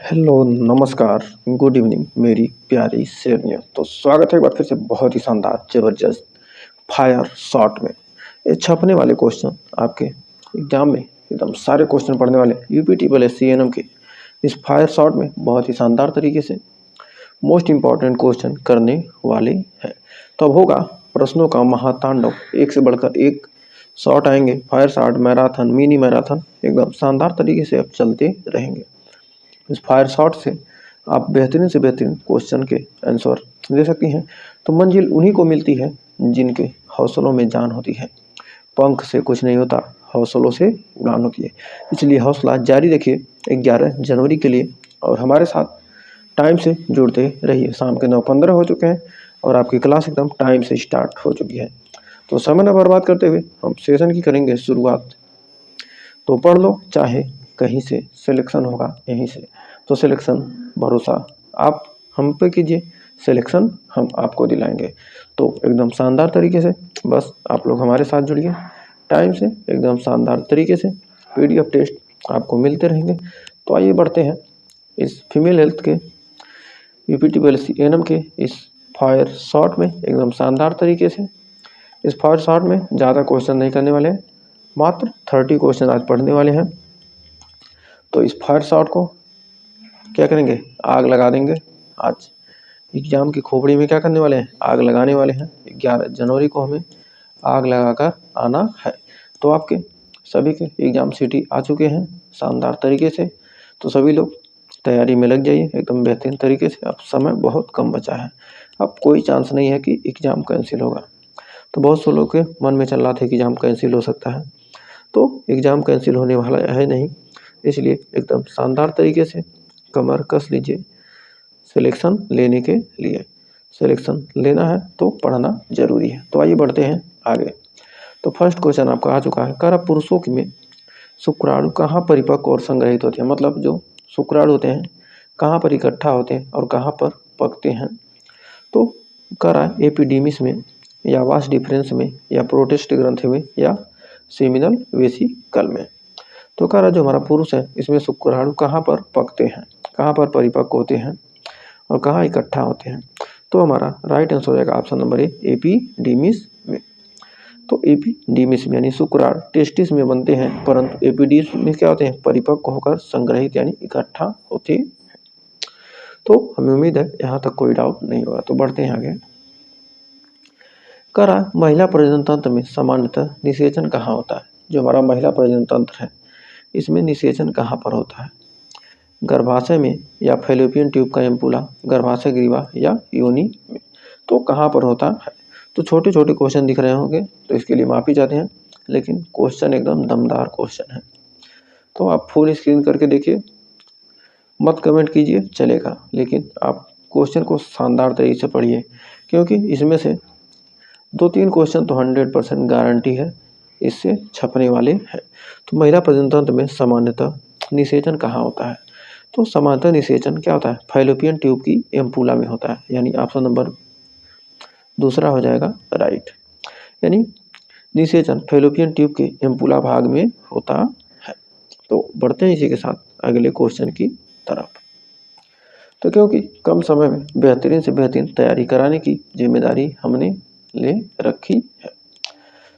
Hello, नमस्कार, good evening मेरी प्यारी शेरनियों। तो स्वागत है एक बार फिर से बहुत ही शानदार, ज़बरदस्त फायर शॉट में। ये छपने वाले क्वेश्चन आपके एग्जाम में एकदम सारे क्वेश्चन पढ़ने वाले यूपीटी वाले सीएनएम के इस फायर शॉट में बहुत ही शानदार तरीके से मोस्ट इम्पॉर्टेंट क्वेश्चन करने वाले हैं। तो अब होगा प्रश्नों का महातांडव, एक से बढ़कर एक शॉट आएंगे, fire shot, marathon, mini marathon, एकदम शानदार तरीके से अब चलते रहेंगे। इस फायर शॉट से आप बेहतरीन से बेहतरीन क्वेश्चन के आंसर दे सकती हैं। तो मंजिल उन्हीं को मिलती है जिनके हौसलों में जान होती है। पंख से कुछ नहीं होता, हौसलों से उड़ान होती है। इसलिए हौसला जारी रखिए 11 जनवरी के लिए और हमारे साथ टाइम से जुड़ते रहिए। शाम के 9:15 हो चुके हैं और आपकी क्लास एकदम टाइम से स्टार्ट हो चुकी है। तो समय न बर्बाद करते हुए हम सेशन की करेंगे शुरुआत। तो पढ़ लो, चाहे कहीं से सिलेक्शन होगा यहीं से। तो सिलेक्शन भरोसा आप हम पे कीजिए, सिलेक्शन हम आपको दिलाएंगे। तो एकदम शानदार तरीके से बस आप लोग हमारे साथ जुड़िए टाइम से, एकदम शानदार तरीके से पीडीएफ टेस्ट आपको मिलते रहेंगे। तो आइए बढ़ते हैं इस फीमेल हेल्थ के यूपीटी पॉलिसी एनएम के इस फायर शॉट में एकदम शानदार तरीके से। इस फायर शॉट में ज़्यादा क्वेश्चन नहीं करने वाले हैं, मात्र 30 क्वेश्चन आज पढ़ने वाले हैं। तो इस फायर शॉट को क्या करेंगे, आग लगा देंगे। आज एग्जाम की खोपड़ी में क्या करने वाले हैं, आग लगाने वाले हैं। 11 जनवरी को हमें आग लगाकर आना है। तो आपके सभी के एग्जाम सिटी आ चुके हैं शानदार तरीके से। तो सभी लोग तैयारी में लग जाइए एकदम बेहतरीन तरीके से। अब समय बहुत कम बचा है, अब कोई चांस नहीं है कि एग्ज़ाम कैंसिल होगा। तो बहुत से लोग के मन में चल रहा था कि एग्ज़ाम कैंसिल हो सकता है, तो एग्ज़ाम कैंसिल होने वाला है नहीं। इसलिए एकदम शानदार तरीके से कमर कस लीजिए सिलेक्शन लेने के लिए। सिलेक्शन लेना है तो पढ़ना जरूरी है। तो आइए बढ़ते हैं आगे। तो फर्स्ट क्वेश्चन आपका आ चुका है, कर पुरुषों में शुक्राणु कहाँ परिपक्व और संग्रहित होते हैं। मतलब जो शुक्राणु होते हैं कहाँ पर इकट्ठा होते हैं और कहाँ पर पकते हैं। तो करा एपिडीमिस में या वास डिफरेंस में या प्रोटेस्ट ग्रंथि में या सेमिनल वेसिकल में। तो करा जो हमारा पुरुष है इसमें शुक्राणु कहाँ पर पकते हैं, कहाँ पर परिपक्व होते हैं और कहाँ इकट्ठा होते हैं। तो हमारा राइट आंसर हो जाएगा ऑप्शन नंबर ए, एपिडीमिस में। तो एपिडीमिस में यानी शुक्राणु टेस्टिस में बनते हैं, परंतु एपिडीमिस में क्या होते हैं, परिपक्व होकर संग्रहित यानी इकट्ठा होते हैं। तो हमें उम्मीद है यहाँ तक कोई डाउट नहीं होगा। तो बढ़ते हैं आगे। करा महिला प्रजनन तंत्र में सामान्यतः निषेचन कहाँ होता है। जो हमारा महिला प्रजनन तंत्र है इसमें निषेचन कहाँ पर होता है, गर्भाशय में या फैलोपियन ट्यूब का एम्पुला, गर्भाशय ग्रीवा या योनि में। तो कहाँ पर होता है। तो छोटे छोटे क्वेश्चन दिख रहे होंगे तो इसके लिए माफी चाहते हैं, लेकिन क्वेश्चन एकदम दमदार क्वेश्चन है। तो आप फुल स्क्रीन करके देखिए, मत कमेंट कीजिए चलेगा, लेकिन आप क्वेश्चन को शानदार तरीके से पढ़िए, क्योंकि इसमें से 2-3 क्वेश्चन तो 100% गारंटी है इससे छपने वाले हैं। तो महिला प्रजनन तंत्र में सामान्यतः निषेचन कहाँ होता है। तो सामान्यतः निषेचन क्या होता है, फैलोपियन ट्यूब की एम्पुला में होता है, यानी ऑप्शन नंबर दूसरा हो जाएगा राइट। यानी निषेचन फैलोपियन ट्यूब के एम्पुला भाग में होता है। तो बढ़ते हैं इसी के साथ अगले क्वेश्चन की तरफ। तो क्योंकि कम समय में बेहतरीन से बेहतरीन तैयारी कराने की जिम्मेदारी हमने ले रखी है,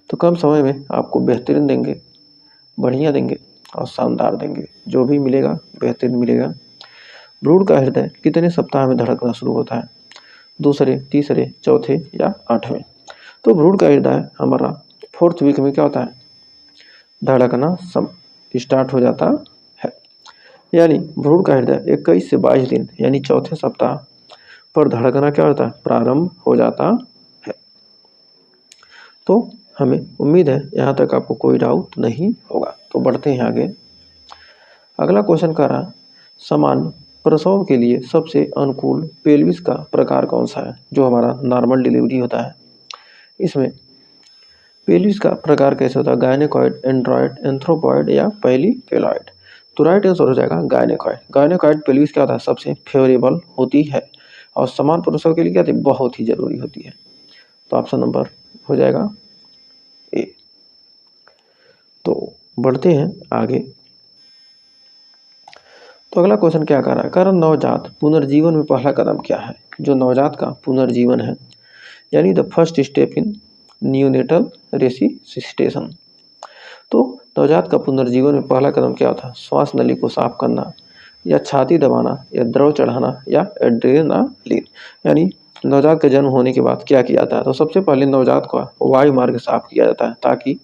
तो कम समय में आपको बेहतरीन देंगे, बढ़िया देंगे और शानदार देंगे। जो भी मिलेगा बेहतरीन मिलेगा। भ्रूण का हृदय कितने सप्ताह में धड़कना शुरू होता है, दूसरे, तीसरे, चौथे या 8वें। तो भ्रूण का हृदय हमारा 4th वीक में क्या होता है, धड़कना स्टार्ट हो जाता है। यानी भ्रूण का हृदय 21 से 22 दिन यानी चौथे सप्ताह पर धड़कना क्या होता है, प्रारंभ हो जाता है। तो हमें उम्मीद है यहाँ तक आपको कोई डाउट नहीं होगा। तो बढ़ते हैं आगे। अगला क्वेश्चन कर रहा, सामान्य प्रसव के लिए सबसे अनुकूल पेल्विस का प्रकार कौन सा है। जो हमारा नॉर्मल डिलीवरी होता है इसमें पेल्विस का प्रकार कैसे होता है, गायनेकॉइड, एंड्रॉइड, एंथ्रोपॉइड या पहली फेलॉइड। तो राइट आंसर हो जाएगा गायनेकॉइड। गायनेकॉइड पेल्विस क्या होता है, सबसे फेवरेबल होती है और समान प्रसव के लिए क्या होती है, बहुत ही जरूरी होती है। तो ऑप्शन नंबर हो जाएगा ए। तो बढ़ते हैं आगे। तो अगला क्वेश्चन क्या कर रहा है, कारण नवजात पुनर्जीवन में पहला कदम क्या है। जो नवजात का पुनर्जीवन है यानी the first step in neonatal resuscitation. तो नवजात का पुनर्जीवन में पहला कदम क्या होता है, श्वास नली को साफ करना या छाती दबाना या द्रव चढ़ाना या एड्रेनालिन। यानी नवजात का जन्म होने के बाद क्या किया जाता है, तो सबसे पहले नवजात का वायु मार्ग साफ किया जाता है ताकि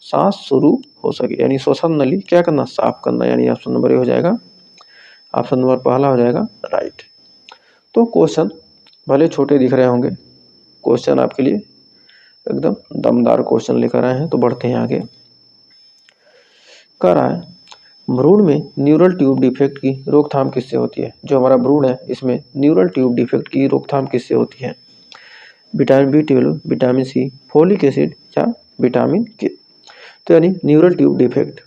सांस शुरू हो सके, यानी श्वसन नली क्या करना, साफ करना। यानी ऑप्शन नंबर ए हो जाएगा, ऑप्शन नंबर पहला हो जाएगा राइट। तो क्वेश्चन भले छोटे दिख रहे होंगे, क्वेश्चन आपके लिए एकदम दमदार क्वेश्चन लेकर आए हैं। तो बढ़ते हैं आगे। कह रहा है भ्रूण में न्यूरल ट्यूब डिफेक्ट की रोकथाम किससे होती है। जो हमारा भ्रूण है इसमें न्यूरल ट्यूब डिफेक्ट की रोकथाम किससे होती है, vitamin B12, vitamin C, folic acid या विटामिन के। तो यानी न्यूरल ट्यूब डिफेक्ट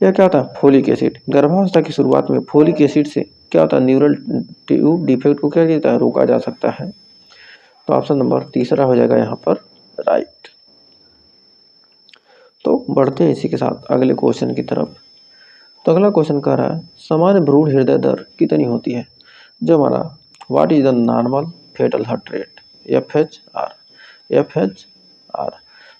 यह क्या होता है, फोलिक एसिड। गर्भावस्था की शुरुआत में फोलिक एसिड से क्या होता है, न्यूरल ट्यूब डिफेक्ट को क्या कहता है, रोका जा सकता है। तो ऑप्शन नंबर तीसरा हो जाएगा यहाँ पर राइट। तो बढ़ते हैं इसी के साथ अगले क्वेश्चन की तरफ। तो अगला क्वेश्चन कह रहा है सामान्य भ्रूण हृदय दर कितनी होती है। जो हमारा what is the normal fetal heart rate, FHR।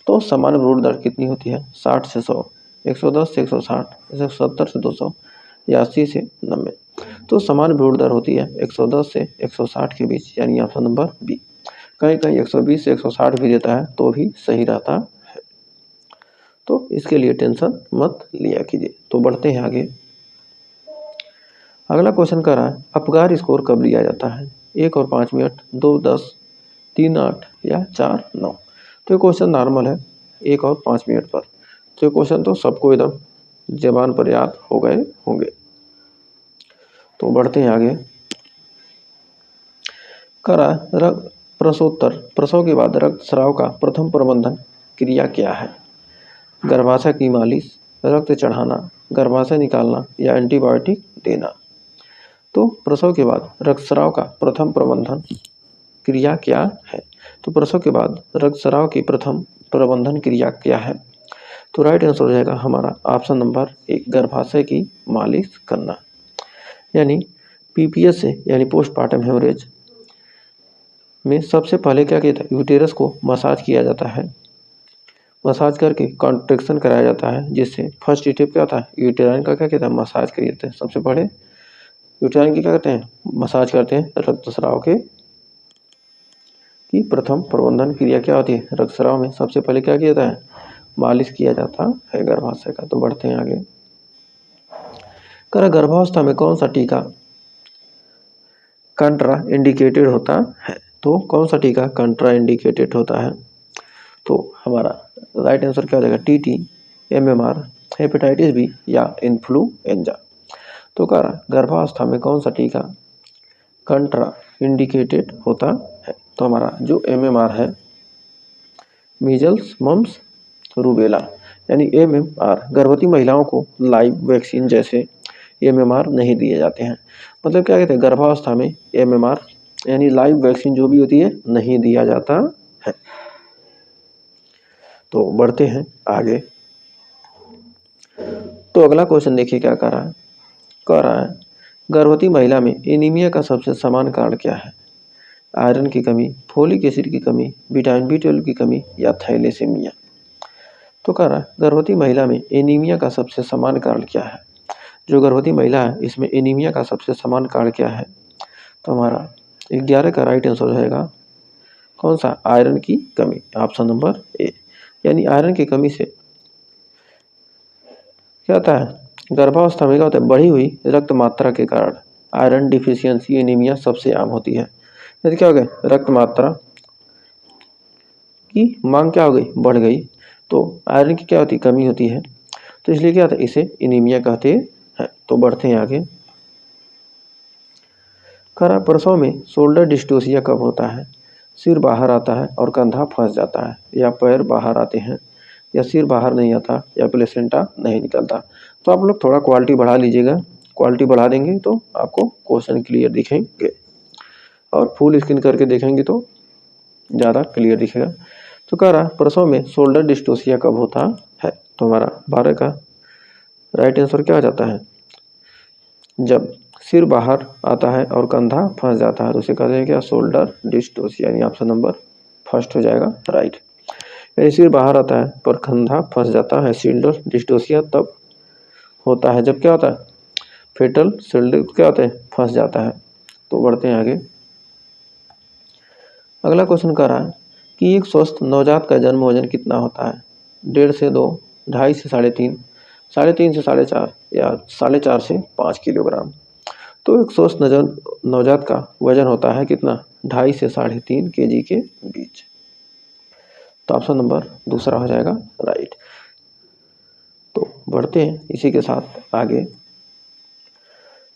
तो सामान्य भ्रूण दर कितनी होती है, 60 से 100, 110 से 160, 170 से 200 या 80 से 90। तो सामान्य भ्रूण दर होती है 110 से 160 के बीच, यानी ऑप्शन नंबर बी। कहीं कहीं 120 से 160 भी देता है तो भी सही रहता है, तो इसके लिए टेंशन मत लिया कीजिए। तो बढ़ते हैं आगे। अगला क्वेश्चन कर रहा है अपगार स्कोर कब लिया जाता है, 1 और 5 मिनट, 2, 10, 3, 8 या 4, 9। तो ये क्वेश्चन नॉर्मल है 1 और 5 मिनट पर। तो ये क्वेश्चन तो सबको एकदम जबान पर याद हो गए होंगे। तो बढ़ते हैं आगे। करा प्रसवोत्तर, प्रसव के बाद रक्तस्राव का प्रथम प्रबंधन क्रिया क्या है। गर्भाशय की मालिश, रक्त चढ़ाना, गर्भाशय निकालना या एंटीबायोटिक देना। तो प्रसव के बाद रक्तस्राव का प्रथम प्रबंधन क्रिया क्या है। तो प्रसव के बाद रक्तस्राव की प्रथम प्रबंधन क्रिया क्या है। तो राइट आंसर हो जाएगा हमारा ऑप्शन नंबर 1, गर्भाशय की मालिश करना। यानी PPS से यानी पोस्टपार्टम हेमरेज में सबसे पहले क्या किया था, यूटेरस को मसाज किया जाता है। मसाज करके कॉन्ट्रेक्शन कराया जाता है, जिससे फर्स्ट स्टेप क्या होता है, यूटेराइन का क्या कहता है, मसाज किया जाता है। सबसे पहले यूटेराइन की क्या करते हैं, मसाज करते हैं। रक्तस्राव के की प्रथम प्रबंधन क्रिया क्या होती है, रक्तस्राव में सबसे पहले क्या किया जाता है, मालिश किया जाता है गर्भाशय का। तो बढ़ते हैं आगे। कर गर्भावस्था में कौन सा टीका कंट्रा इंडिकेटेड होता है। तो कौन सा टीका कंट्रा इंडिकेटेड होता है। तो हमारा राइट आंसर क्या हो जाएगा, TT, MMR, हेपेटाइटिस B या इन्फ्लुएंजा। तो कह रहा गर्भावस्था में कौन सा टीका कंट्रा इंडिकेटेड होता है। तो हमारा जो MMR है, मीजल्स, मम्स, रूबेला, यानी MMR। गर्भवती महिलाओं को लाइव वैक्सीन जैसे MMR नहीं दिए जाते हैं। मतलब क्या कहते हैं, गर्भावस्था में MMR यानी लाइव वैक्सीन जो भी होती है नहीं दिया जाता है। तो बढ़ते हैं आगे। तो अगला क्वेश्चन देखिए क्या कह रहा है गर्भवती महिला में एनीमिया का सबसे सामान्य कारण क्या है। आयरन की कमी, फोलिक एसिड की कमी, विटामिन B12 की कमी या थैलेसीमिया। तो कह रहा है गर्भवती महिला में एनीमिया का सबसे सामान्य कारण क्या है। जो गर्भवती महिला है इसमें एनीमिया का सबसे सामान्य कारण क्या है। तो हमारा 11 का राइट आंसर हो जाएगा कौन सा, आयरन की कमी, ऑप्शन नंबर ए। यानी आयरन की कमी से क्या होता है, गर्भावस्था में क्या होता है, बढ़ी हुई रक्त मात्रा के कारण आयरन डिफिशियंसी एनीमिया सबसे आम होती है। यदि क्या हो गया, रक्त मात्रा की मांग क्या हो गई, बढ़ गई, तो आयरन की क्या होती है, कमी होती है। तो इसलिए क्या होता है, इसे एनीमिया कहते हैं। तो बढ़ते हैं आगे। खरा प्रसव में शोल्डर डिस्टोसिया कब होता है। सिर बाहर आता है और कंधा फंस जाता है, या पैर बाहर आते हैं, या सिर बाहर नहीं आता, या प्लेसेंटा नहीं निकलता। तो आप लोग थोड़ा क्वालिटी बढ़ा लीजिएगा, क्वालिटी बढ़ा देंगे तो आपको क्वेश्चन क्लियर दिखेंगे, और फुल स्क्रीन करके देखेंगे तो ज़्यादा क्लियर दिखेगा। तो कह रहा प्रसव में शोल्डर डिस्टोसिया कब होता है। तो हमारा 12 का राइट आंसर क्या हो जाता है, जब सिर बाहर आता है और कंधा फंस जाता है तो उसे कहते हैं क्या, शोल्डर डिस्टोसिया, यानी ऑप्शन नंबर फर्स्ट हो जाएगा राइट। यानी सिर बाहर आता है पर कंधा फंस जाता है, शोल्डर डिस्टोसिया तब होता है जब क्या होता है, फेटल शोल्डर क्या होता है, फंस जाता है। तो बढ़ते हैं आगे। अगला क्वेश्चन कह रहा है कि एक स्वस्थ नवजात का जन्म वजन कितना होता है, 1.5 से 2, 2.5 से 3.5, 3.5 से 4.5 या 4.5 से 5 किलोग्राम। तो एक स्वस्थ नवजात का वजन होता है कितना, 2.5 से 3.5 kg के बीच। तो ऑप्शन नंबर दूसरा हो जाएगा राइट। तो बढ़ते हैं इसी के साथ आगे।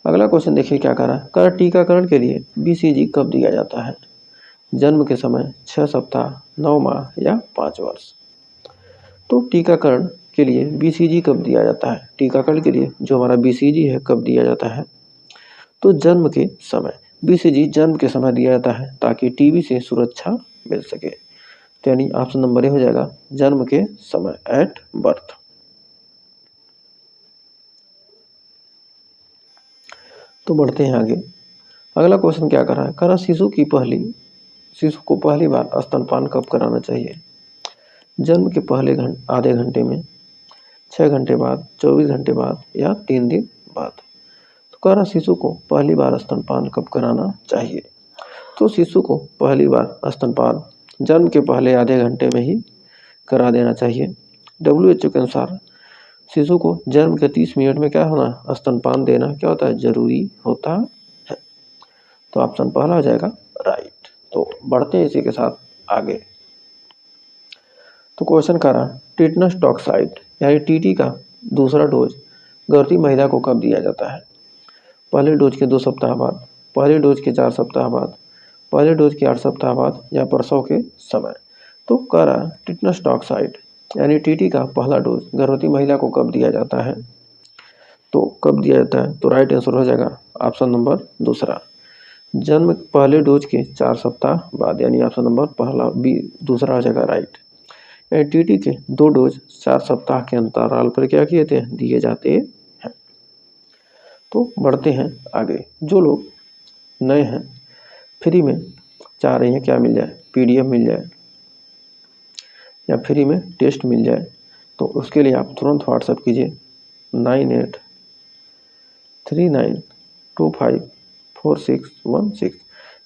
अगला क्वेश्चन देखिए क्या कर रहा है, कर टीकाकरण के लिए BCG कब दिया जाता है, जन्म के समय, 6 सप्ताह, 9 माह या 5 वर्ष। तो टीकाकरण के लिए BCG कब दिया जाता है, टीकाकरण के लिए जो हमारा BCG है कब दिया जाता है, तो जन्म के समय। BCG जन्म के समय दिया जाता है ताकि टीबी से सुरक्षा मिल सके। तो यानी ऑप्शन नंबर ए हो जाएगा जन्म के समय, एट बर्थ। तो बढ़ते हैं आगे। अगला क्वेश्चन क्या कर रहा है, करा शिशु को पहली बार स्तनपान कब कराना चाहिए, जन्म के पहले आधे घंटे में, 6 घंटे बाद, 24 घंटे बाद या 3 दिन बाद। तो कह रहा शिशु को पहली बार स्तनपान कब कराना चाहिए, तो शिशु को पहली बार स्तनपान जन्म के पहले आधे घंटे में ही करा देना चाहिए। WHO के अनुसार शिशु को जन्म के 30 मिनट में क्या होना, स्तनपान देना क्या होता है, जरूरी होता है। तो ऑप्शन पहला हो जाएगा राइट। तो बढ़ते हैं इसी के साथ आगे। तो क्वेश्चन कर रहा टिटनस टॉक्साइड यानी TT का दूसरा डोज गर्भवती महिला को कब दिया जाता है, पहले डोज के 2 सप्ताह बाद, पहले डोज के 4 सप्ताह बाद, पहले डोज के 8 सप्ताह बाद या प्रसव के समय। तो कह रहा टिटनस टॉक्साइड यानी TT का पहला डोज गर्भवती महिला को कब दिया जाता है, तो कब दिया जाता है, तो राइट आंसर हो जाएगा ऑप्शन नंबर दूसरा, जन्म पहले डोज के 4 सप्ताह बाद, यानी ऑप्शन नंबर पहला बी दूसरा हो जाएगा राइट। TT के 2 डोज 4 सप्ताह के अंतराल पर क्या किए थे, दिए जाते हैं। तो बढ़ते हैं आगे। जो लोग नए हैं, फ्री में चाह रहे हैं क्या मिल जाए, PDF मिल जाए या फ्री में टेस्ट मिल जाए, तो उसके लिए आप तुरंत व्हाट्सएप कीजिए 9839254616।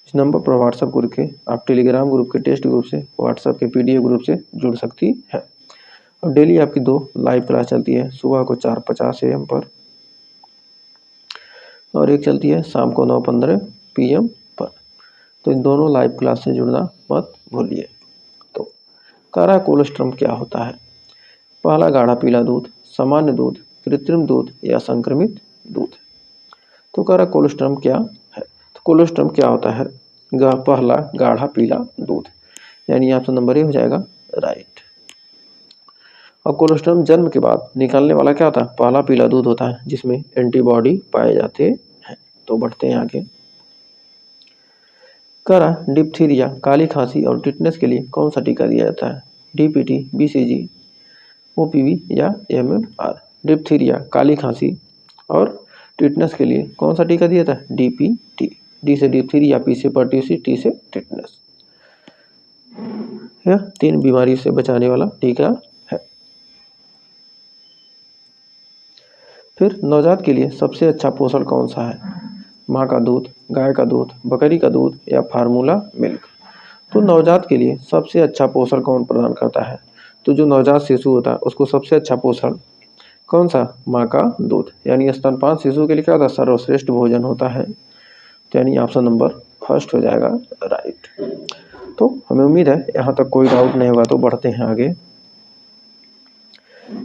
इस नंबर पर व्हाट्सएप ग्रुप के, आप टेलीग्राम ग्रुप के टेस्ट ग्रुप से, व्हाट्सएप के PDF ग्रुप से जुड़ सकती है। और डेली आपकी 2 लाइव क्लास चलती है, सुबह को 4:50 AM पर और एक चलती है शाम को 9:15 PM पर। तो इन दोनों लाइव क्लास से जुड़ना मत भूलिए। तो कारा कोलेस्ट्रम क्या होता है, पहला गाढ़ा पीला दूध, सामान्य दूध, कृत्रिम दूध या संक्रमित दूध। तो कारा कोलेस्ट्रम क्या है, तो कोलेस्ट्रम क्या होता है, पहला गाढ़ा पीला दूध, यानी ऑप्शन नंबर ए हो जाएगा राइट। और कोलेस्ट्रम जन्म के बाद निकलने वाला क्या होता है, पहला पीला दूध होता है जिसमें एंटीबॉडी पाए जाते हैं। तो बढ़ते हैं आगे। करा डिप्थीरिया, काली खांसी और टिटनेस के लिए कौन सा टीका दिया जाता है, DPT, BCG, OPV या MMR। डिप्थीरिया, काली खांसी और टिटनेस के लिए कौन सा टीका दिया था, DPT। डी से डिप्थीरिया, P से पर्ट्यूसी, T से टिटनेस। यह 3 बीमारी से बचाने वाला टीका है। फिर नवजात के लिए सबसे अच्छा पोषण कौन सा है, माँ का दूध, गाय का दूध, बकरी का दूध या फार्मूला मिल्क। तो नवजात के लिए सबसे अच्छा पोषण कौन प्रदान करता है, तो जो नवजात शिशु होता है उसको सबसे अच्छा पोषण कौन सा, माँ का दूध, यानी स्तनपान शिशु के लिए क्या होता है, सर्वश्रेष्ठ भोजन होता है। तो यानी ऑप्शन नंबर फर्स्ट हो जाएगा राइट। तो हमें उम्मीद है यहाँ तक कोई डाउट नहीं होगा। तो बढ़ते हैं आगे।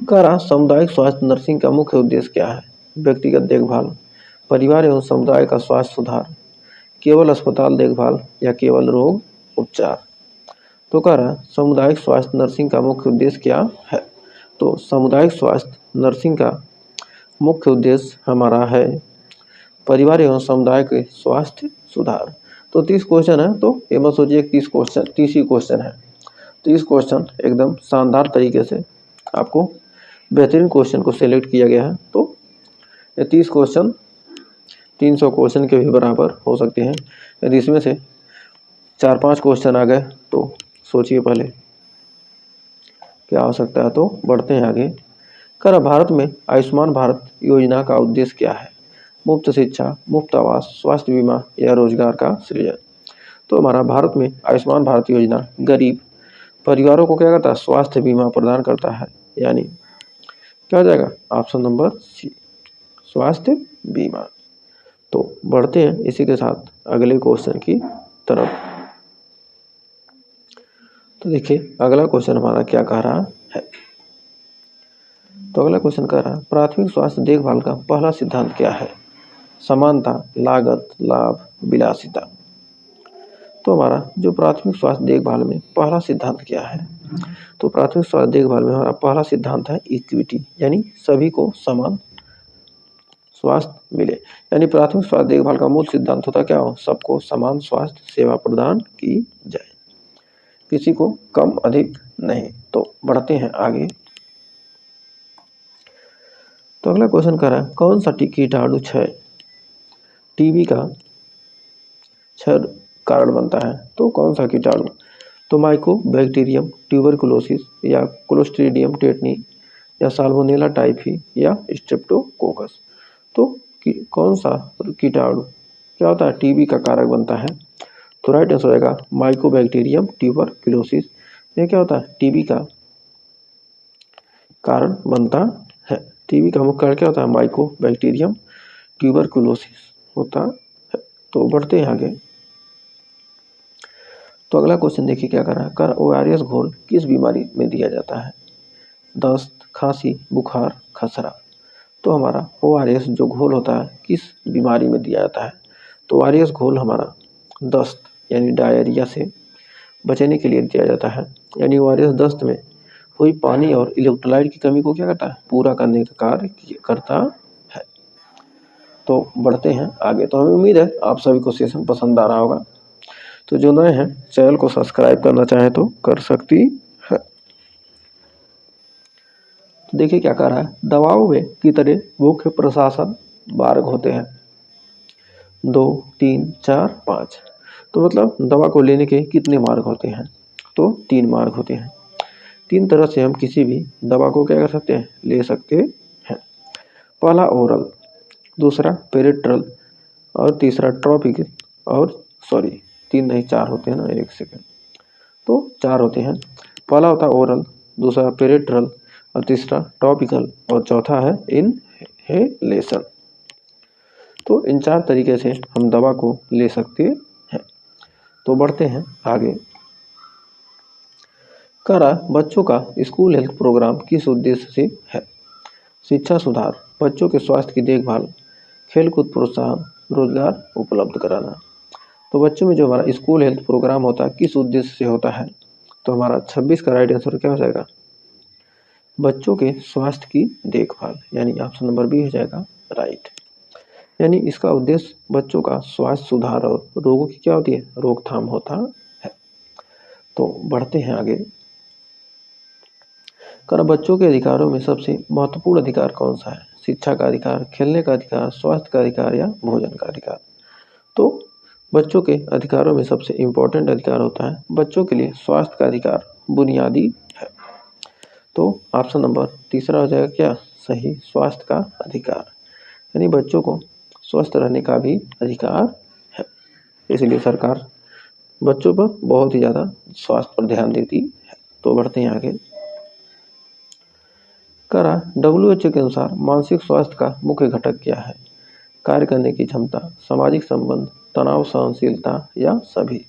करा सामुदायिक स्वास्थ्य नर्सिंग का मुख्य उद्देश्य क्या है, व्यक्तिगत देखभाल, परिवार एवं समुदाय का स्वास्थ्य सुधार, केवल अस्पताल देखभाल या केवल रोग उपचार। तो कह रहा सामुदायिक स्वास्थ्य नर्सिंग का मुख्य उद्देश्य क्या है, तो सामुदायिक स्वास्थ्य नर्सिंग का मुख्य उद्देश्य हमारा है परिवार एवं समुदाय के स्वास्थ्य सुधार। तो 30 क्वेश्चन है, तो ये मत सोचिए 30 ही क्वेश्चन है। 30 क्वेश्चन एकदम शानदार तरीके से आपको बेहतरीन क्वेश्चन को सिलेक्ट किया गया है। तो ये 30 क्वेश्चन 300 क्वेश्चन के भी बराबर हो सकते हैं। यदि इसमें से 4-5 क्वेश्चन आ गए तो सोचिए पहले क्या हो सकता है। तो बढ़ते हैं आगे। कर भारत में आयुष्मान भारत योजना का उद्देश्य क्या है? मुफ्त शिक्षा, मुफ्त आवास, स्वास्थ्य बीमा या रोजगार का सृजन। तो हमारा भारत में आयुष्मान भारत योजना गरीब परिवारों को क्या करता है? स्वास्थ्य बीमा प्रदान करता है। यानी क्या हो जाएगा? ऑप्शन नंबर सी, स्वास्थ्य बीमा। तो बढ़ते हैं इसी के साथ अगले क्वेश्चन की तरफ। तो देखिए अगला क्वेश्चन हमारा क्या कह रहा है। तो अगला क्वेश्चन कह रहा है प्राथमिक स्वास्थ्य देखभाल का पहला सिद्धांत क्या है? समानता, लागत, लाभ, विलासिता। तो हमारा जो प्राथमिक स्वास्थ्य देखभाल में पहला सिद्धांत क्या है? तो प्राथमिक स्वास्थ्य देखभाल में हमारा पहला सिद्धांत है इक्विटी, यानी सभी को समान स्वास्थ्य मिले। यानी प्राथमिक स्वास्थ्य देखभाल का मूल सिद्धांत होता क्या हो? सबको समान स्वास्थ्य सेवा प्रदान की जाए, किसी को कम अधिक नहीं। तो बढ़ते हैं आगे। तो अगला क्वेश्चन कर रहा है कौन सा कीटाणु क्षय टीबी का क्षय कारण बनता है? तो कौन सा कीटाणु? तो माइकोबैक्टीरियम ट्यूबरकुलोसिस या क्लोस्ट्रीडियम टेटनी या साल्मोनेला टाइफी या स्ट्रेप्टोकोकस। तो कौन सा कीटाणु क्या होता है? टीबी का कारक बनता है। तो राइट आंसर होगा माइकोबैक्टीरियम ट्यूबरकुलोसिस। ये क्या होता है? टीबी का कारण बनता है। टीबी का मुख्य कारण क्या होता है? माइकोबैक्टीरियम ट्यूबरकुलोसिस होता है। तो बढ़ते हैं आगे। तो अगला क्वेश्चन देखिए क्या कर रहा है। कर ओआरएस घोल किस बीमारी में दिया जाता है? दस्त, खांसी, बुखार, खसरा। तो हमारा ओआरएस जो घोल होता है किस बीमारी में दिया जाता है? तो ओआरएस घोल हमारा दस्त यानी डायरिया से बचने के लिए दिया जाता है। यानी ओआरएस दस्त में हुई पानी और इलेक्ट्रोलाइट की कमी को क्या करता है? पूरा करने का कार्य करता है। तो बढ़ते हैं आगे। तो हमें उम्मीद है आप सभी को सेशन पसंद आ रहा होगा। तो जो नए हैं चैनल को सब्सक्राइब करना चाहे तो कर सकती है। तो देखिए क्या कह रहा है। दवाओं में की तरह मुख्य प्रशासन मार्ग होते हैं 2, 3, 4, 5। तो मतलब दवा को लेने के कितने मार्ग होते हैं? तो 3 मार्ग होते हैं। 3 तरह से हम किसी भी दवा को क्या कर सकते हैं? ले सकते हैं। पहला ओरल, दूसरा पेरिट्रल और तीसरा ट्रॉपिकल और 3 नहीं 4 होते हैं ना, एक सेकेंड। तो 4 होते हैं। पहला होता है ओरल, दूसरा पेरिट्रल और तीसरा टॉपिकल और चौथा है इनहेलेशन। तो इन 4 तरीके से हम दवा को ले सकते हैं। तो बढ़ते हैं आगे। करा बच्चों का स्कूल हेल्थ प्रोग्राम किस उद्देश्य से है? शिक्षा सुधार, बच्चों के स्वास्थ्य की देखभाल, खेलकूद प्रोत्साहन, रोजगार उपलब्ध कराना। तो बच्चों में जो हमारा स्कूल हेल्थ प्रोग्राम होता है किस उद्देश्य से होता है? तो हमारा 26 का राइट आंसर क्या हो जाएगा? बच्चों के स्वास्थ्य की देखभाल, यानी ऑप्शन नंबर बी हो जाएगा राइट। यानी इसका उद्देश्य बच्चों का स्वास्थ्य सुधार और रोगों की क्या होती है? रोकथाम होता है। तो बढ़ते हैं आगे। कर बच्चों के अधिकारों में सबसे महत्वपूर्ण अधिकार कौन सा है? शिक्षा का अधिकार, खेलने का अधिकार, स्वास्थ्य का अधिकार या भोजन का अधिकार। तो बच्चों के अधिकारों में सबसे इम्पोर्टेंट अधिकार होता है बच्चों के लिए स्वास्थ्य का अधिकार बुनियादी है। तो ऑप्शन नंबर तीसरा हो जाएगा क्या? सही, स्वास्थ्य का अधिकार। यानी बच्चों को स्वस्थ रहने का भी अधिकार है। इसलिए सरकार बच्चों पर बहुत ही ज़्यादा स्वास्थ्य पर ध्यान देती है। तो बढ़ते हैं आगे। करा WHO के अनुसार मानसिक स्वास्थ्य का मुख्य घटक क्या है? कार्य करने की क्षमता, सामाजिक संबंध, तनाव सहनशीलता या सभी।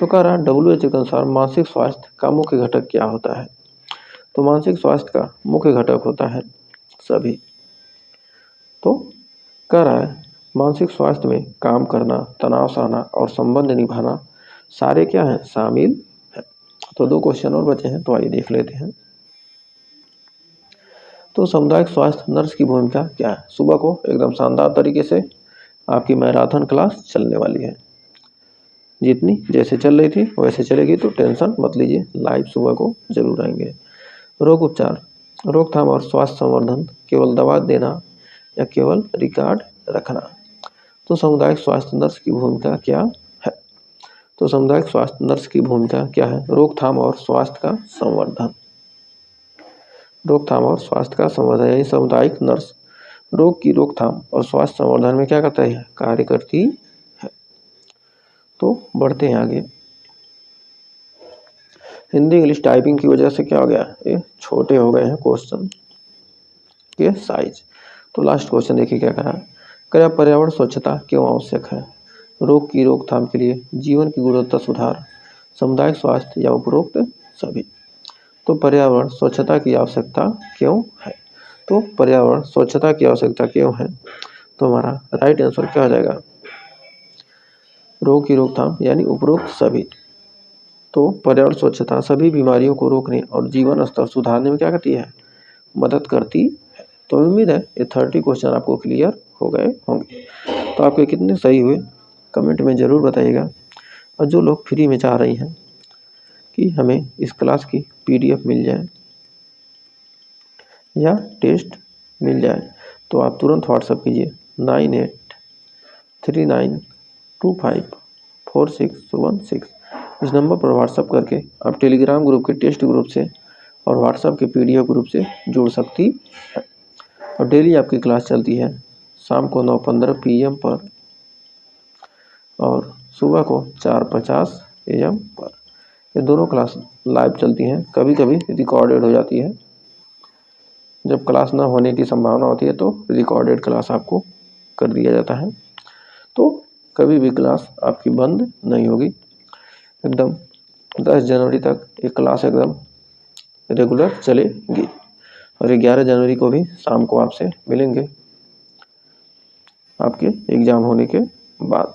तो कह रहा WHO के अनुसार मानसिक स्वास्थ्य का मुख्य घटक क्या होता है? तो मानसिक स्वास्थ्य का मुख्य घटक होता है सभी। तो कह रहा है मानसिक स्वास्थ्य में काम करना, तनाव सहना और संबंध निभाना सारे क्या हैं? शामिल है। तो 2 क्वेश्चन और बचे हैं, तो आइए देख लेते हैं। तो सामुदायिक स्वास्थ्य नर्स की भूमिका क्या है? सुबह को एकदम शानदार तरीके से आपकी मैराथन क्लास चलने वाली है। जितनी जैसे चल रही थी वैसे चलेगी, तो टेंशन मत लीजिए, लाइव सुबह को जरूर आएंगे। रोग उपचार, रोकथाम और स्वास्थ्य संवर्धन, केवल दवा देना या केवल रिकॉर्ड रखना। तो सामुदायिक स्वास्थ्य नर्स की भूमिका क्या है? तो सामुदायिक स्वास्थ्य नर्स की भूमिका क्या है? रोकथाम और स्वास्थ्य का संवर्धन। रोकथाम और स्वास्थ्य का संवर्धन यानी सामुदायिक नर्स रोग की रोकथाम और स्वास्थ्य संवर्धन में क्या करता है? कार्य करती है। तो बढ़ते हैं आगे। हिंदी इंग्लिश टाइपिंग की वजह से क्या हो गया? ये छोटे हो गए हैं क्वेश्चन के साइज। तो लास्ट क्वेश्चन देखिए क्या कहा है। क्या पर्यावरण स्वच्छता क्यों आवश्यक है? रोग की रोकथाम के लिए, जीवन की गुणवत्ता सुधार, सामुदायिक स्वास्थ्य या उपरोक्त सभी। तो पर्यावरण स्वच्छता की आवश्यकता क्यों है? तो पर्यावरण स्वच्छता की आवश्यकता क्यों है? तो हमारा राइट आंसर क्या हो जाएगा? रोग की रोकथाम यानी उपरोक्त सभी। तो पर्यावरण स्वच्छता सभी बीमारियों को रोकने और जीवन स्तर सुधारने में क्या करती है? मदद करती है। तो उम्मीद है ये 30 क्वेश्चन आपको क्लियर हो गए होंगे। तो आपके कितने सही हुए कमेंट में ज़रूर बताइएगा। और जो लोग फ्री में चाह रही हैं कि हमें इस क्लास की PDF मिल जाए या टेस्ट मिल जाए, तो आप तुरंत व्हाट्सअप कीजिए 9839254616। इस नंबर पर व्हाट्सअप करके आप टेलीग्राम ग्रुप के टेस्ट ग्रुप से और व्हाट्सएप के PDF ग्रुप से जुड़ सकती है। और डेली आपकी क्लास चलती है शाम को 9:15 PM पर और सुबह को 4:50 AM पर। ये दोनों क्लास लाइव चलती हैं, कभी कभी रिकॉर्डेड हो जाती है। जब क्लास ना होने की संभावना होती है तो रिकॉर्डेड क्लास आपको कर दिया जाता है। तो कभी भी क्लास आपकी बंद नहीं होगी। एकदम 10 जनवरी तक ये क्लास एकदम रेगुलर चलेगी। और 11 जनवरी को भी शाम को आपसे मिलेंगे आपके एग्ज़ाम होने के बाद,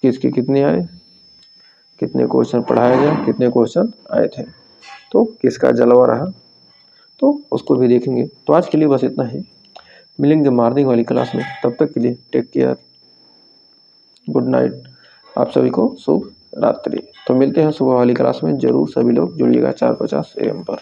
किसके कितने आए, कितने क्वेश्चन पढ़ाया गया, कितने क्वेश्चन आए थे, तो किसका जलवा रहा, तो उसको भी देखेंगे। तो आज के लिए बस इतना ही। मिलेंगे मॉर्निंग वाली क्लास में। तब तक के लिए टेक केयर, गुड नाइट। आप सभी को शुभ रात्रि। तो मिलते हैं सुबह वाली क्लास में। जरूर सभी लोग जुड़िएगा 4:50 AM पर।